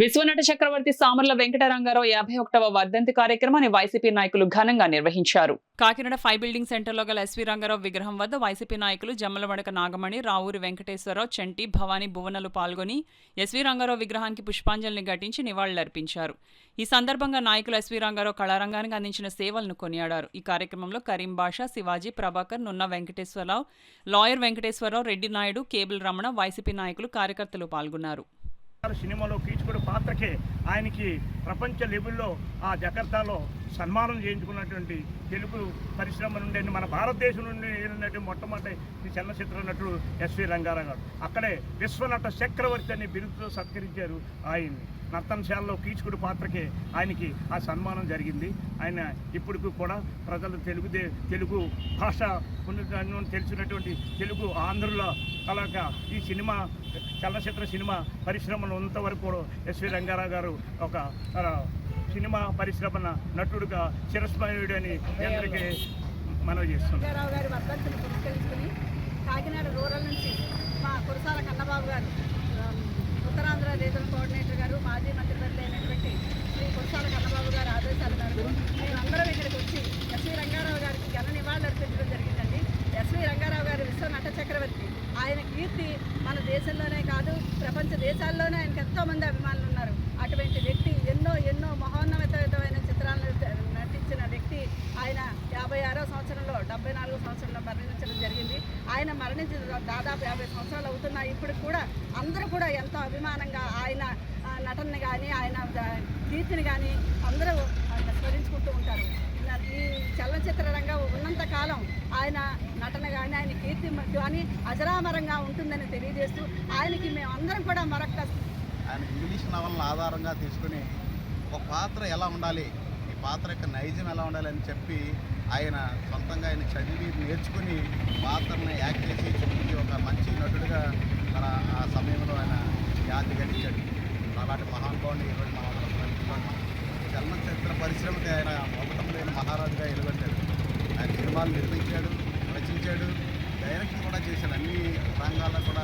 విశ్వనట చక్రవర్తి సామర్ల వెంకటరంగారావు 51వ వర్ధంతి కార్యక్రమాన్ని వైసీపీ నాయకులు ఘనంగా నిర్వహించారు. కాకినాడ 5 బిల్డింగ్ సెంటర్లో గల ఎస్వీ రంగారావు విగ్రహం వద్ద వైసీపీ నాయకులు జమ్మలమడక నాగమణి, రావూరి వెంకటేశ్వరరావు, చంటి, భవానీ, భువనలు పాల్గొని ఎస్వీ రంగారావు విగ్రహానికి పుష్పాంజలిని ఘటించి నివాళులర్పించారు. ఈ సందర్భంగా నాయకులు ఎస్వీ రంగారావు కళారంగానికి అందించిన సేవలను కొనియాడారు. ఈ కార్యక్రమంలో కరీం బాషా, Shivaji, Prabhakar, Nunna Venkateswararao, lawyer Venkateswararao, Reddy Naidu, cable Ramana, YCP నాయకులు, కార్యకర్తలు పాల్గొన్నారు. సినిమాలో కీచుకుడు పాత్రకే ఆయనకి ప్రపంచ లెవెల్లో ఆ జకర్తాలో సన్మానం చేయించుకున్నటువంటి తెలుగు పరిశ్రమ నుండి మన భారతదేశం నుండి వెళ్ళినటువంటి మొట్టమొదటి ఈ చలనచిత్ర నటుడు ఎస్వి రంగారావు గారు. అక్కడే విశ్వనట చక్రవర్తి అనే బిరుదుతో సత్కరించారు ఆయన్ని. నర్తనశాలలో కీచుకుడు పాత్రకే ఆయనకి ఆ సన్మానం జరిగింది. ఆయన ఇప్పటికి కూడా ప్రజలు తెలుగు భాష తెలిసినటువంటి తెలుగు ఆంధ్రుల అలాగా ఈ సినిమా చలనచిత్ర సినిమా పరిశ్రమలో ఉన్నంతవరకు కూడా ఎస్వి రంగారావు గారు ఒక సినిమా పరిశ్రమ నటుడుగా చిరస్మరణీయుడు అని అందరికీ మనవి చేస్తున్నాం. రంగారావు గారి వర్ధంతిని పురస్కరించుకుని కాకినాడ రూరల్ నుంచి మా కురసాల కన్నబాబు గారు, ఉత్తరాంధ్ర రీజనల్ కోఆర్డినేటర్ గారు, మాజీ మంత్రివర్యులు అయినటువంటి శ్రీ కురసాల కన్నబాబు గారు ఆదేశాల మేరకు మేమందరం ఇక్కడికి వచ్చి ఎస్వి రంగారావు గారికి ఘన నివాళులు అర్పించడం జరిగిందండి. ఎస్వి రంగారావు గారు విశ్వ నట చక్రవర్తి. ఆయన కీర్తి మన దేశంలోనే కాదు, ప్రపంచ దేశాల్లోనే ఆయనకు ఎంతోమంది అభిమానులు ఉన్నారు. అటువంటి వ్యక్తి ఎన్నో మహోన్నతమైన చిత్రాలను నటించిన వ్యక్తి. ఆయన 56వ సంవత్సరంలో 74వ సంవత్సరంలో మరణించడం జరిగింది. ఆయన మరణించిన దాదాపు 50 సంవత్సరాలు అవుతున్నాయి. ఇప్పుడు కూడా అందరూ కూడా ఎంతో అభిమానంగా ఆయన నటనని కానీ ఆయన కీర్తిని కానీ అందరూ స్మరించుకుంటూ ఉంటారు. ఈ చలనచిత్ర రంగం ఉన్నంత కాలం ఆయన నటన కానీ ఆయన కీర్తి కానీ అజరామరంగా ఉంటుందని తెలియజేస్తూ ఆయనకి మేమందరం కూడా మరొక ఆయన ఇంగ్లీష్ నవలను ఆధారంగా తీసుకుని ఒక పాత్ర ఎలా ఉండాలి, ఈ పాత్ర యొక్క నైజం ఎలా ఉండాలి అని చెప్పి ఆయన సొంతంగా ఆయన చదివి నేర్చుకుని పాత్రని యాక్ట్ చేసి చూపించి ఒక మంచి నటుడిగా మన ఆ సమయంలో ఆయన ఖ్యాతి గడించాడు. అలాంటి మహానుభావుని ఈరోజు మనం స్మరించుకుంటున్నాం. చలనచిత్ర పరిశ్రమకి ఆయన ఒకటం లేని మహారాజుగా ఎలుగొట్టాడు. ఆయన సినిమాలు నిర్మించాడు, రచించాడు, డైరెక్షన్ కూడా చేశాడు. అన్ని రంగాల్లో కూడా